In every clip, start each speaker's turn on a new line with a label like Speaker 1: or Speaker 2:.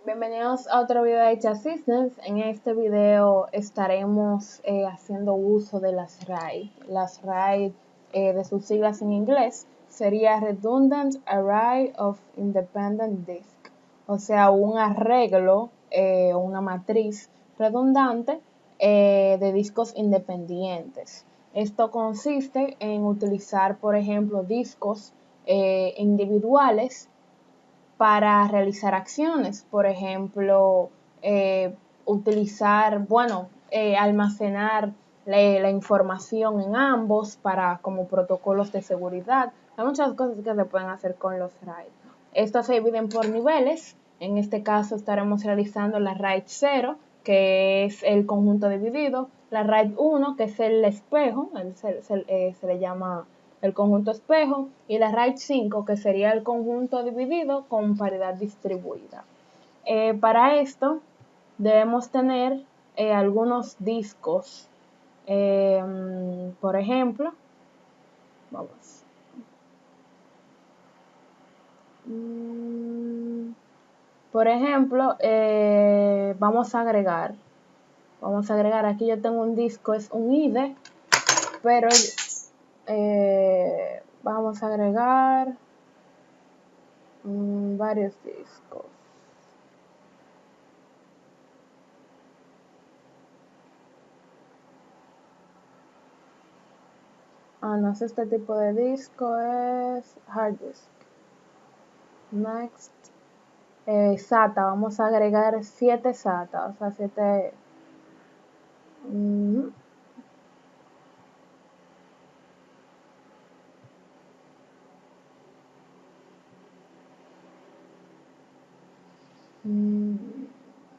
Speaker 1: Bienvenidos a otro video de Chat Systems. En este video estaremos haciendo uso de las RAID. Las RAID, de sus siglas en inglés, sería Redundant Array of Independent Disk, o sea, un arreglo o una matriz redundante de discos independientes. Esto consiste en utilizar, por ejemplo, discos individuales para realizar acciones, por ejemplo, almacenar la información en ambos como protocolos de seguridad. Hay muchas cosas que se pueden hacer con los RAID. Estos se dividen por niveles. En este caso estaremos realizando la RAID 0, que es el conjunto dividido, la RAID 1, que es el espejo, se le llama el conjunto espejo, y la RAID 5, que sería el conjunto dividido con paridad distribuida. Para esto debemos tener algunos discos. Por ejemplo, vamos. Por ejemplo, vamos a agregar, aquí yo tengo un disco, es un IDE, pero vamos a agregar varios discos. No sé, este tipo de disco es hard disk. Next. SATA, vamos a agregar 7 SATA, o sea, 7.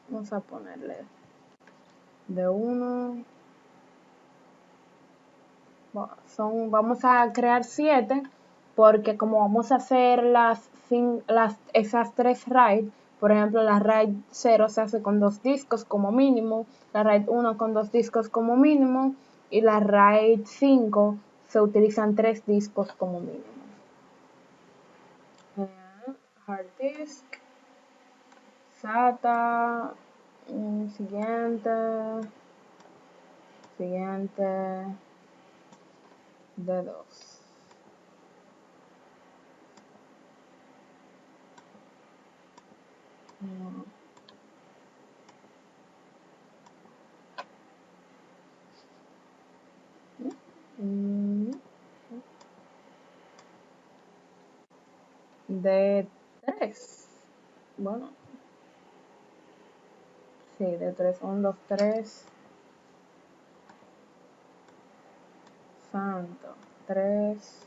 Speaker 1: Vamos a ponerle de 1. Vamos a crear 7 porque como vamos a hacer esas 3 RAID, por ejemplo la RAID 0 se hace con 2 discos como mínimo, la RAID 1 con 2 discos como mínimo y la RAID 5 se utilizan 3 discos como mínimo. Hard disk, SATA, siguiente, D2. De 3. Bueno, sí, de 3. 1, 2, 3. Santo. 3.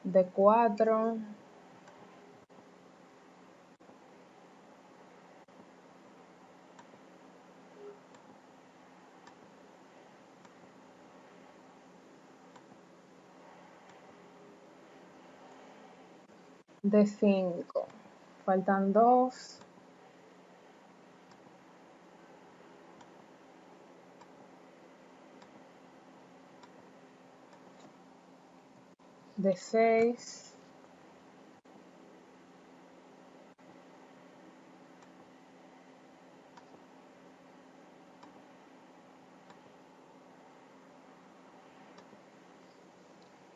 Speaker 1: De 4. De 5. Faltan 2. De 6.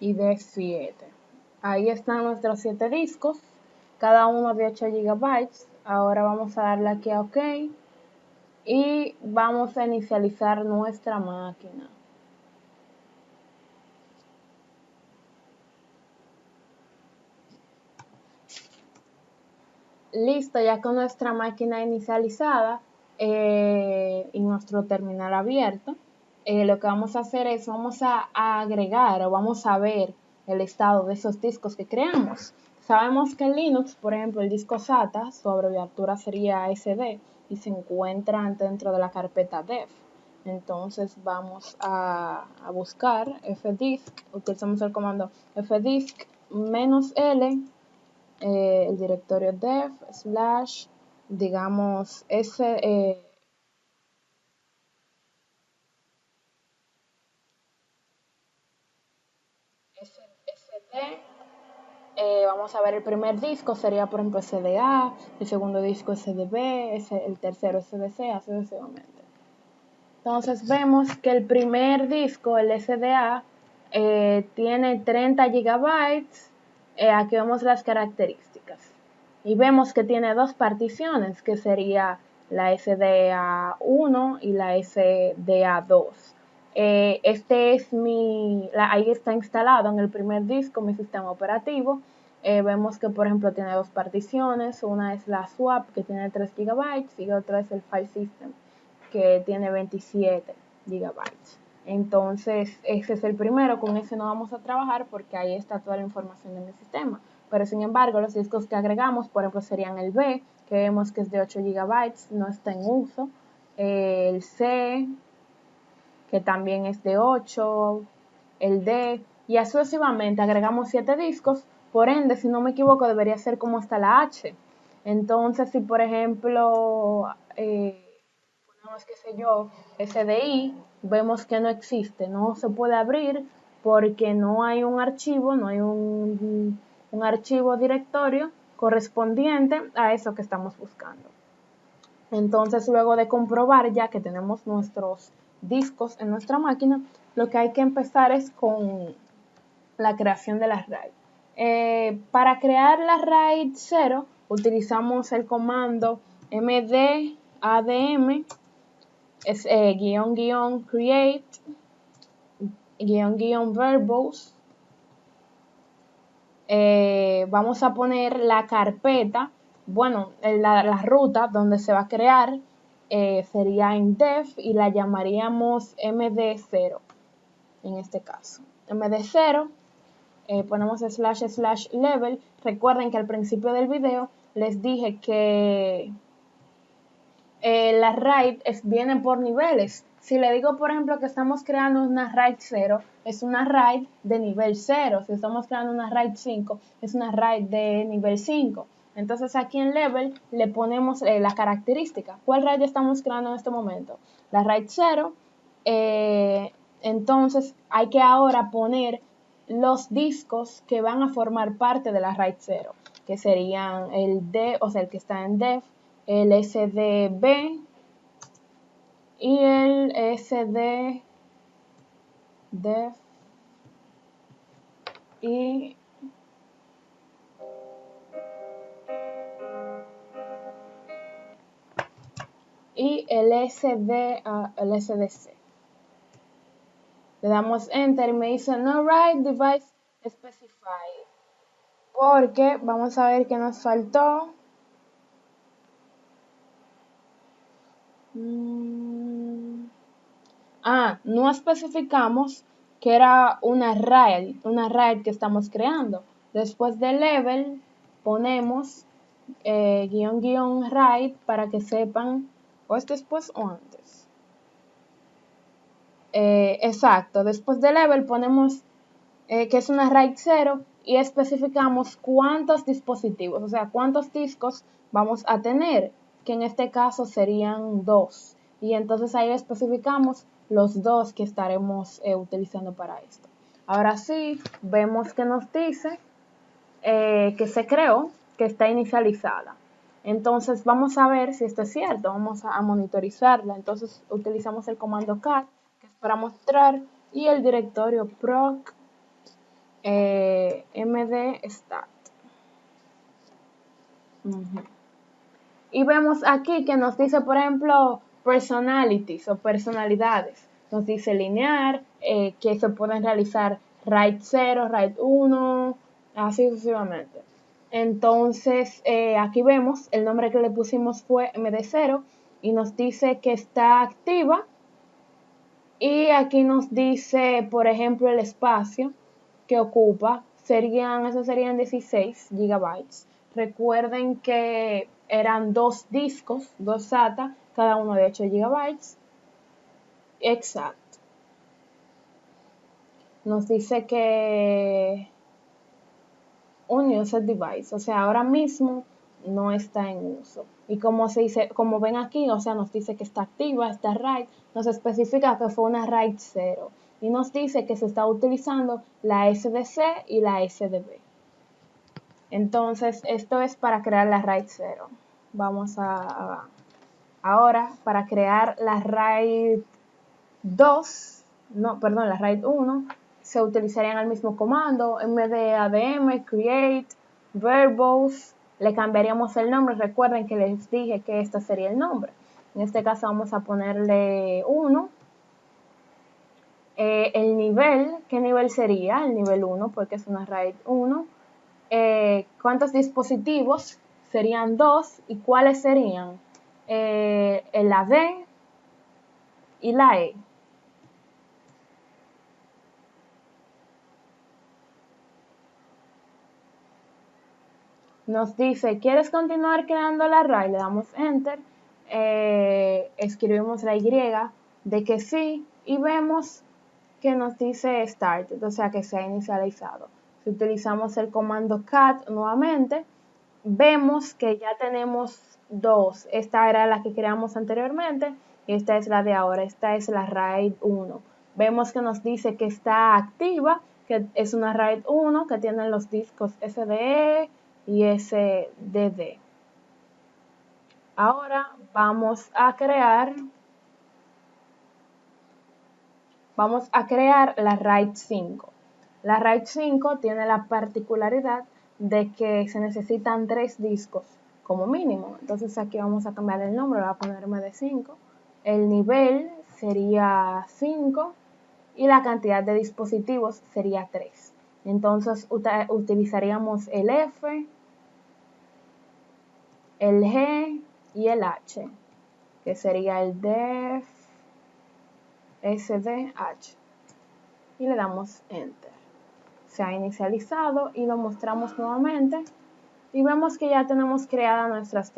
Speaker 1: Y de 7. Ahí están nuestros 7 discos, cada uno de 8 GB. Ahora vamos a darle aquí a OK y vamos a inicializar nuestra máquina. Listo, ya con nuestra máquina inicializada y nuestro terminal abierto, lo que vamos a hacer es vamos a agregar o vamos a ver el estado de esos discos que creamos. Sabemos que en Linux, por ejemplo, el disco SATA, su abreviatura sería SD y se encuentra dentro de la carpeta dev. Entonces vamos a buscar fdisk, utilizamos el comando fdisk -l, el directorio dev / digamos sd Vamos a ver, el primer disco sería, por ejemplo, SDA, el segundo disco SDB, el tercero SDC, así sucesivamente. Entonces vemos que el primer disco, el SDA, tiene 30 gigabytes. Aquí vemos las características. Y vemos que tiene dos particiones, que sería la SDA1 y la SDA2. Ahí está instalado en el primer disco mi sistema operativo. Vemos que, por ejemplo, tiene dos particiones. Una es la swap, que tiene 3 gigabytes, y otra es el file system, que tiene 27 gigabytes. Entonces, ese es el primero, con ese no vamos a trabajar porque ahí está toda la información de mi sistema. Pero sin embargo, los discos que agregamos, por ejemplo, serían el B, que vemos que es de 8 gigabytes, no está en uso. El C, que también es de 8, el D, y así sucesivamente agregamos 7 discos. Por ende, si no me equivoco, debería ser como hasta la H. Entonces, si por ejemplo ponemos, qué sé yo, SDI, vemos que no existe, no se puede abrir porque no hay un archivo, no hay un archivo directorio correspondiente a eso que estamos buscando. Entonces, luego de comprobar ya que tenemos nuestros discos en nuestra máquina, lo que hay que empezar es con la creación de la RAID. Para crear la RAID 0 utilizamos el comando mdadm create verbose. Vamos a poner la carpeta, bueno, la ruta donde se va a crear sería en def y la llamaríamos md0 en este caso. md0, ponemos / level. Recuerden que al principio del video les dije que las RAID vienen por niveles. Si le digo, por ejemplo, que estamos creando una RAID 0, es una RAID de nivel 0. Si estamos creando una RAID 5, es una RAID de nivel 5. Entonces aquí en level le ponemos la característica. ¿Cuál RAID estamos creando en este momento? La RAID 0. Entonces hay que ahora poner los discos que van a formar parte de la RAID 0, que serían el D, o sea, el que está en def, el SDB y el SDDEF y el SDC. Le damos enter y me dice no write device specified, porque vamos a ver que nos faltó. No especificamos que era una RAID que estamos creando. Después del level ponemos --RAID para que sepan, o es después o antes. Exacto, después del level ponemos que es una RAID 0 y especificamos cuántos dispositivos, o sea, cuántos discos vamos a tener, que en este caso serían 2. Y entonces ahí especificamos los 2 que estaremos utilizando para esto. Ahora sí, vemos que nos dice que se creó, que está inicializada. Entonces vamos a ver si esto es cierto, vamos a monitorizarla. Entonces utilizamos el comando cat, que es para mostrar, y el directorio proc md_stat. Y vemos aquí que nos dice, por ejemplo, personalities o personalidades. Nos dice linear, que se pueden realizar RAID 0, RAID 1, así sucesivamente. Entonces, aquí vemos el nombre que le pusimos fue md0 y nos dice que está activa. Y aquí nos dice, por ejemplo, el espacio que ocupa, esos serían 16 gigabytes. Recuerden que eran 2 discos, 2 SATA, cada uno de 8 gigabytes. Exacto. Nos dice que un user device, o sea, ahora mismo no está en uso. Y como se dice, como ven aquí, o sea, nos dice que está activa, esta RAID, nos especifica que fue una RAID 0 y nos dice que se está utilizando la SDC y la SDB. Entonces, esto es para crear la RAID 0. Vamos ahora, para crear la RAID 2, no, perdón, la RAID 1, se utilizarían el mismo comando, en vez de adm, create, verbose, le cambiaríamos el nombre. Recuerden que les dije que este sería el nombre. En este caso vamos a ponerle 1. El nivel, ¿qué nivel sería? El nivel 1, porque es una RAID 1. ¿Cuántos dispositivos? Serían 2. ¿Y cuáles serían? La D y la E. Nos dice, ¿quieres continuar creando la RAID? Le damos Enter, escribimos la Y de que sí y vemos que nos dice Start, o sea que se ha inicializado. Si utilizamos el comando cat nuevamente, vemos que ya tenemos 2. Esta era la que creamos anteriormente y esta es la de ahora. Esta es la RAID 1. Vemos que nos dice que está activa, que es una RAID 1 que tiene los discos SDE y SDD. Ahora vamos a crear la RAID 5. La RAID 5 tiene la particularidad de que se necesitan 3 discos como mínimo. Entonces aquí vamos a cambiar el nombre, voy a ponerme de 5. El nivel sería 5 y la cantidad de dispositivos sería 3. Entonces utilizaríamos el F, el G y el H, que sería el def SDH. Y le damos Enter. Se ha inicializado y lo mostramos nuevamente y vemos que ya tenemos creadas nuestras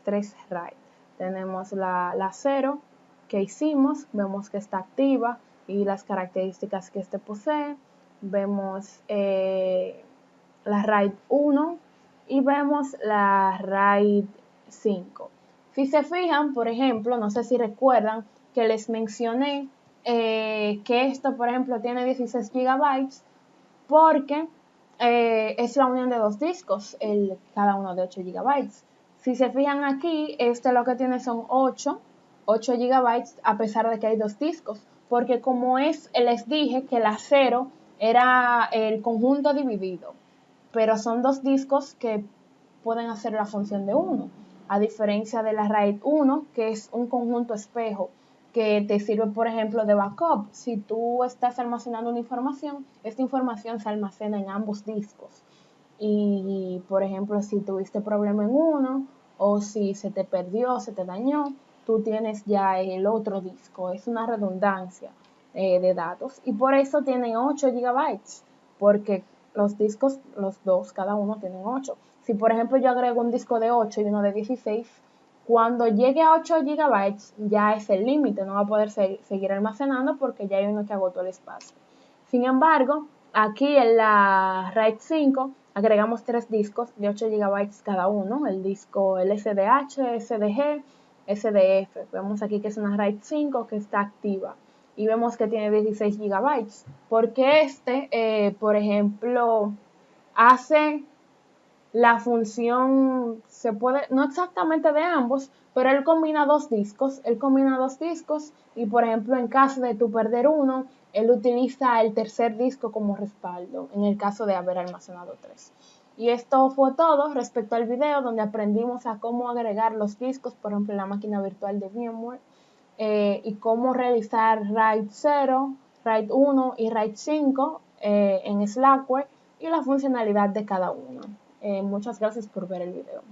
Speaker 1: 3 RAID. Tenemos la 0 que hicimos, vemos que está activa y las características que este posee. Vemos la RAID 1 y vemos la RAID 5. Si se fijan, por ejemplo, no sé si recuerdan que les mencioné que esto, por ejemplo, tiene 16 GB porque es la unión de 2 discos, cada uno de 8 GB. Si se fijan aquí, este lo que tiene son 8 GB a pesar de que hay 2 discos, porque como les dije que la 0 era el conjunto dividido, pero son 2 discos que pueden hacer la función de uno, a diferencia de la RAID 1, que es un conjunto espejo que te sirve, por ejemplo, de backup. Si tú estás almacenando una información, esta información se almacena en ambos discos. Y, por ejemplo, si tuviste problema en uno o si se te perdió, se te dañó, tú tienes ya el otro disco. Es una redundancia de datos y por eso tienen 8 GB, porque los discos, los dos, cada uno tienen 8. Si, por ejemplo, yo agrego un disco de 8 y uno de 16, cuando llegue a 8 GB ya es el límite, no va a poder seguir almacenando porque ya hay uno que agotó el espacio. Sin embargo, aquí en la RAID 5 agregamos 3 discos de 8 GB cada uno, el disco SDH, SDG, SDF. Vemos aquí que es una RAID 5 que está activa y vemos que tiene 16 GB, porque por ejemplo, hace la función, se puede, no exactamente de ambos, pero él combina 2 discos, y por ejemplo en caso de tú perder uno, él utiliza el tercer disco como respaldo, en el caso de haber almacenado 3. Y esto fue todo respecto al video donde aprendimos a cómo agregar los discos, por ejemplo en la máquina virtual de VMware, y cómo realizar RAID 0, RAID 1 y RAID 5 en Slackware y la funcionalidad de cada uno. Muchas gracias por ver el video.